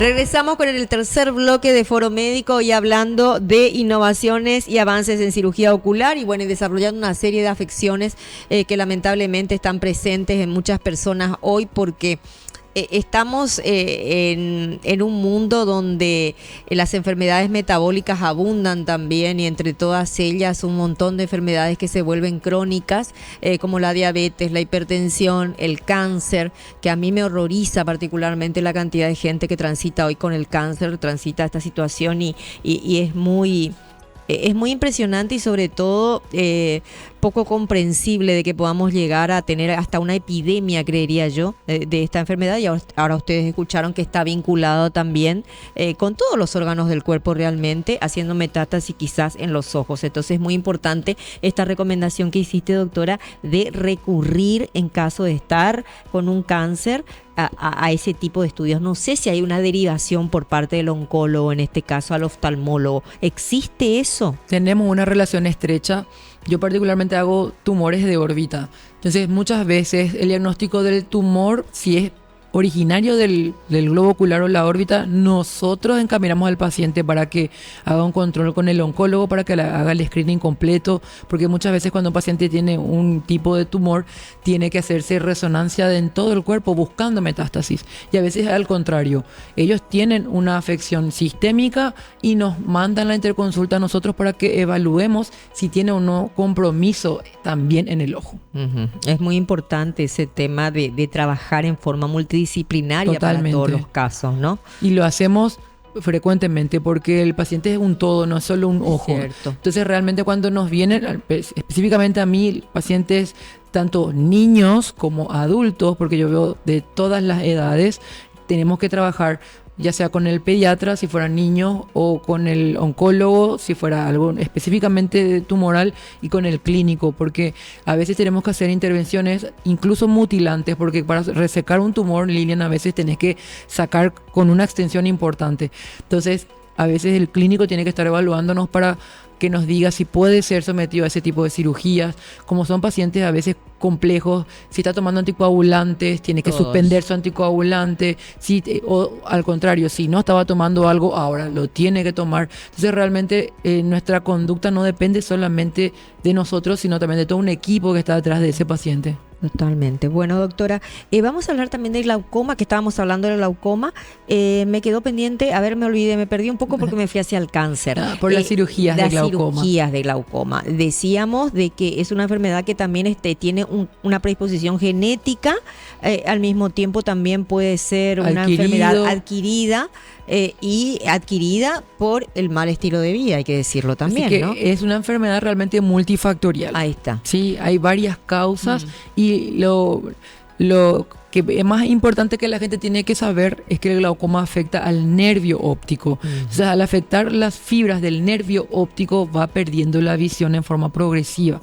Regresamos con el tercer bloque de Foro Médico y hablando de innovaciones y avances en cirugía ocular y bueno, y desarrollando una serie de afecciones que lamentablemente están presentes en muchas personas hoy porque estamos en un mundo donde las enfermedades metabólicas abundan también y entre todas ellas un montón de enfermedades que se vuelven crónicas como la diabetes, la hipertensión, el cáncer, que a mí me horroriza particularmente la cantidad de gente que transita hoy con el cáncer, transita esta situación y es muy impresionante y sobre todo poco comprensible de que podamos llegar a tener hasta una epidemia, creería yo, de esta enfermedad. Y ahora ustedes escucharon que está vinculado también con todos los órganos del cuerpo realmente, haciendo metástasis quizás en los ojos. Entonces es muy importante esta recomendación que hiciste, doctora, de recurrir en caso de estar con un cáncer a ese tipo de estudios. No sé si hay una derivación por parte del oncólogo, en este caso al oftalmólogo. ¿Existe eso? Tenemos una relación estrecha. Yo particularmente hago tumores de órbita. Entonces muchas veces el diagnóstico del tumor, si es originario del globo ocular o la órbita, nosotros encaminamos al paciente para que haga un control con el oncólogo, para que haga el screening completo, porque muchas veces cuando un paciente tiene un tipo de tumor, tiene que hacerse resonancia en todo el cuerpo buscando metástasis. Y a veces al contrario, ellos tienen una afección sistémica y nos mandan la interconsulta a nosotros para que evaluemos si tiene o no compromiso también en el ojo. Es muy importante ese tema de trabajar en forma multidisciplinaria. Totalmente. Para todos los casos, ¿no? Y lo hacemos frecuentemente porque el paciente es un todo, no es solo un ojo. Cierto. Entonces realmente cuando nos vienen, específicamente a mí, pacientes tanto niños como adultos, porque yo veo de todas las edades, tenemos que trabajar ya sea con el pediatra si fuera niño o con el oncólogo si fuera algo específicamente tumoral y con el clínico, porque a veces tenemos que hacer intervenciones incluso mutilantes, porque para resecar un tumor, Lilian, a veces tenés que sacar con una extensión importante. Entonces a veces el clínico tiene que estar evaluándonos para que nos diga si puede ser sometido a ese tipo de cirugías. Como son pacientes a veces complejos, si está tomando anticoagulantes, tiene que suspender su anticoagulante, o al contrario, si no estaba tomando algo, ahora lo tiene que tomar. Entonces realmente nuestra conducta no depende solamente de nosotros, sino también de todo un equipo que está detrás de ese paciente. Totalmente. Bueno, doctora, vamos a hablar también de glaucoma, que estábamos hablando del glaucoma. Me quedó pendiente, me olvidé, me perdí un poco porque me fui hacia el cáncer. Por las cirugías de glaucoma. Las cirugías de glaucoma. Decíamos de que es una enfermedad que también tiene una predisposición genética, al mismo tiempo también puede ser una enfermedad adquirida y adquirida por el mal estilo de vida, hay que decirlo también, así que ¿no? Es una enfermedad realmente multifactorial. Ahí está. Sí, hay varias causas y lo que es más importante que la gente tiene que saber es que el glaucoma afecta al nervio óptico. O sea, al afectar las fibras del nervio óptico va perdiendo la visión en forma progresiva.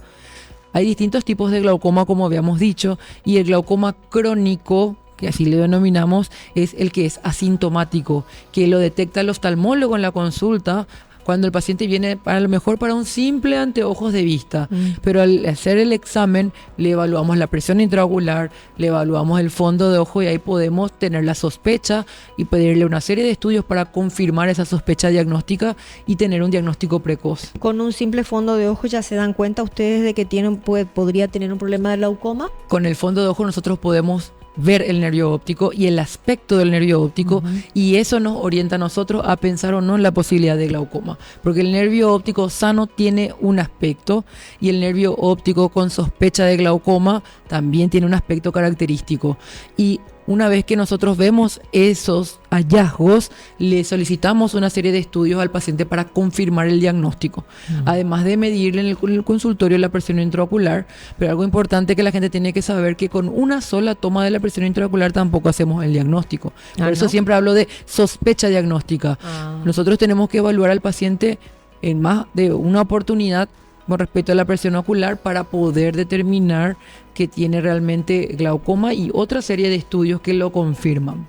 Hay distintos tipos de glaucoma, como habíamos dicho, y el glaucoma crónico, que así le denominamos, es el que es asintomático, que lo detecta el oftalmólogo en la consulta cuando el paciente viene a lo mejor para un simple anteojos de vista, pero al hacer el examen le evaluamos la presión intraocular, le evaluamos el fondo de ojo y ahí podemos tener la sospecha y pedirle una serie de estudios para confirmar esa sospecha diagnóstica y tener un diagnóstico precoz. ¿Con un simple fondo de ojo ya se dan cuenta ustedes de que podría tener un problema de glaucoma? Con el fondo de ojo nosotros podemos ver el nervio óptico y el aspecto del nervio óptico, y eso nos orienta a nosotros a pensar o no en la posibilidad de glaucoma, porque el nervio óptico sano tiene un aspecto y el nervio óptico con sospecha de glaucoma también tiene un aspecto característico, y una vez que nosotros vemos esos hallazgos, le solicitamos una serie de estudios al paciente para confirmar el diagnóstico. Además de medirle en el consultorio la presión intraocular, pero algo importante que la gente tiene que saber que con una sola toma de la presión intraocular tampoco hacemos el diagnóstico. Por eso siempre hablo de sospecha diagnóstica. Nosotros tenemos que evaluar al paciente en más de una oportunidad con respecto a la presión ocular para poder determinar que tiene realmente glaucoma y otra serie de estudios que lo confirman.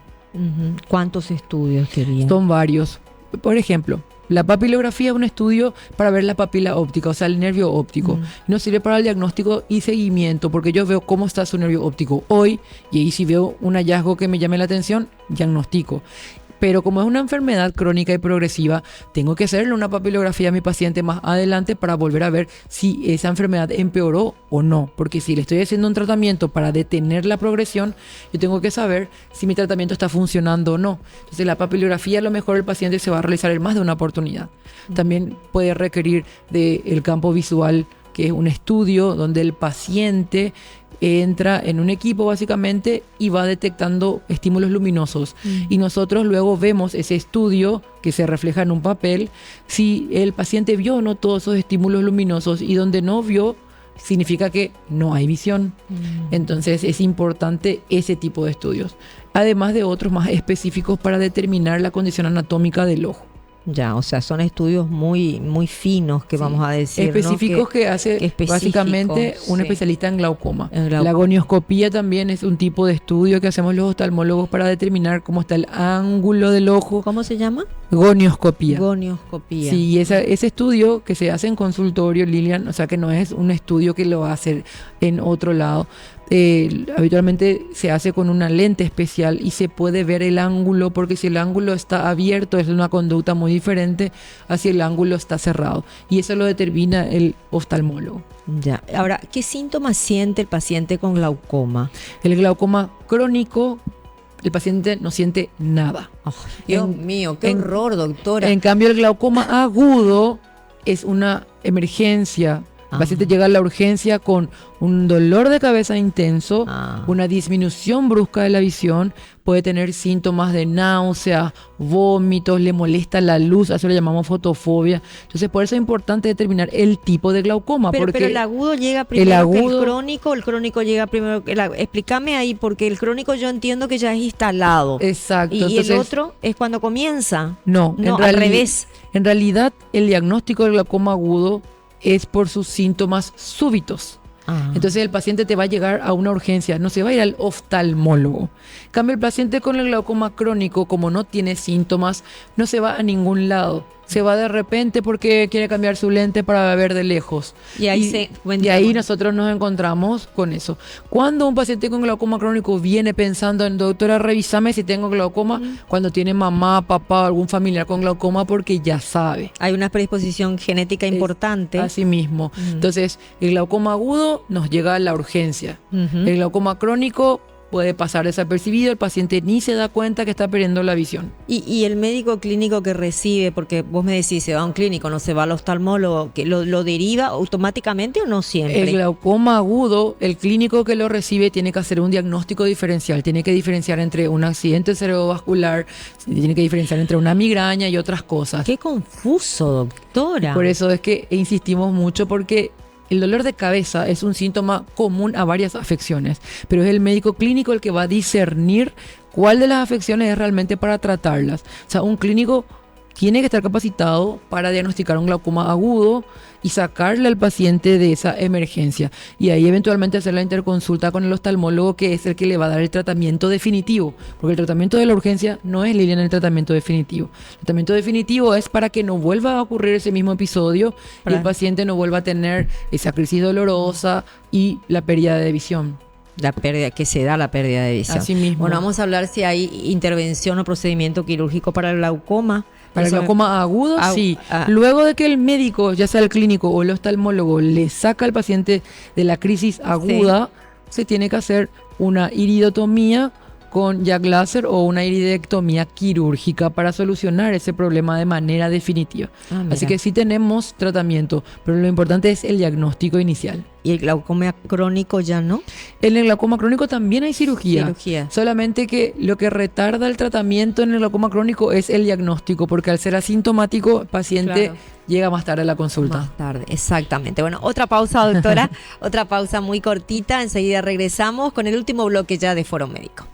¿Cuántos estudios querían? Son varios. Por ejemplo, la papilografía es un estudio para ver la papila óptica, o sea, el nervio óptico. Nos sirve para el diagnóstico y seguimiento, porque yo veo cómo está su nervio óptico hoy, y ahí si veo un hallazgo que me llame la atención, diagnostico. Pero como es una enfermedad crónica y progresiva, tengo que hacerle una papilografía a mi paciente más adelante para volver a ver si esa enfermedad empeoró o no. Porque si le estoy haciendo un tratamiento para detener la progresión, yo tengo que saber si mi tratamiento está funcionando o no. Entonces la papilografía, a lo mejor el paciente se va a realizar en más de una oportunidad. También puede requerir del campo visual, que es un estudio donde el paciente entra en un equipo básicamente y va detectando estímulos luminosos. Y nosotros luego vemos ese estudio que se refleja en un papel, si el paciente vio o no todos esos estímulos luminosos, y donde no vio, significa que no hay visión. Entonces es importante ese tipo de estudios, además de otros más específicos para determinar la condición anatómica del ojo. Ya, o sea, son estudios muy, muy finos que vamos a decir, específicos, ¿no? que hace básicamente un especialista en glaucoma. La gonioscopía también es un tipo de estudio que hacemos los oftalmólogos para determinar cómo está el ángulo del ojo. ¿Cómo se llama? Gonioscopía. Gonioscopía. Sí, ese estudio que se hace en consultorio, Lilian, o sea que no es un estudio que lo va a hacer en otro lado. Habitualmente se hace con una lente especial y se puede ver el ángulo, porque si el ángulo está abierto es una conducta muy diferente a si el ángulo está cerrado, y eso lo determina el oftalmólogo. Ya. Ahora, ¿qué síntomas siente el paciente con glaucoma? El glaucoma crónico, el paciente no siente nada. Oh, Dios mío, qué horror, doctora. En cambio, el glaucoma agudo es una emergencia. El paciente llega a la urgencia con un dolor de cabeza intenso, una disminución brusca de la visión, puede tener síntomas de náusea, vómitos, le molesta la luz, a eso le llamamos fotofobia. Entonces, por eso es importante determinar el tipo de glaucoma. Pero el agudo llega primero que el crónico llega primero. Explícame ahí, porque el crónico yo entiendo que ya es instalado. Exacto. Y entonces, el otro es cuando comienza. No, al revés. En realidad, el diagnóstico del glaucoma agudo es por sus síntomas súbitos. Entonces el paciente te va a llegar a una urgencia, no se va a ir al oftalmólogo. En cambio, el paciente con el glaucoma crónico, como no tiene síntomas, no se va a ningún lado. Se va de repente porque quiere cambiar su lente para ver de lejos. Y ahí nosotros nos encontramos con eso. Cuando un paciente con glaucoma crónico viene pensando en, doctora, revísame si tengo glaucoma, cuando tiene mamá, papá o algún familiar con glaucoma, porque ya sabe. Hay una predisposición genética importante. Así mismo. Entonces, el glaucoma agudo nos llega a la urgencia. El glaucoma crónico puede pasar desapercibido, el paciente ni se da cuenta que está perdiendo la visión. Y el médico clínico que recibe, porque vos me decís, se va a un clínico, no se va al oftalmólogo, ¿que lo deriva automáticamente o no siempre? El glaucoma agudo, el clínico que lo recibe tiene que hacer un diagnóstico diferencial, tiene que diferenciar entre un accidente cerebrovascular, tiene que diferenciar entre una migraña y otras cosas. ¡Qué confuso, doctora! Por eso es que insistimos mucho, porque el dolor de cabeza es un síntoma común a varias afecciones, pero es el médico clínico el que va a discernir cuál de las afecciones es realmente para tratarlas. O sea, un clínico tiene que estar capacitado para diagnosticar un glaucoma agudo y sacarle al paciente de esa emergencia. Y ahí eventualmente hacer la interconsulta con el oftalmólogo, que es el que le va a dar el tratamiento definitivo. Porque el tratamiento de la urgencia no es, Lilian, el tratamiento definitivo. El tratamiento definitivo es para que no vuelva a ocurrir ese mismo episodio y el paciente no vuelva a tener esa crisis dolorosa y la pérdida de visión. La pérdida de visión. Así mismo. Bueno, vamos a hablar si hay intervención o procedimiento quirúrgico para el glaucoma. Para el glaucoma agudo, sí. Luego de que el médico, ya sea el clínico o el oftalmólogo, le saca al paciente de la crisis aguda, se tiene que hacer una iridotomía con jack láser o una iridectomía quirúrgica para solucionar ese problema de manera definitiva. Así que sí tenemos tratamiento, pero lo importante es el diagnóstico inicial. ¿Y el glaucoma crónico ya no? En el glaucoma crónico también hay cirugía. Solamente que lo que retarda el tratamiento en el glaucoma crónico es el diagnóstico, porque al ser asintomático, el paciente llega más tarde a la consulta. Más tarde, exactamente. Bueno, otra pausa, doctora. Otra pausa muy cortita. Enseguida regresamos con el último bloque ya de Foro Médico.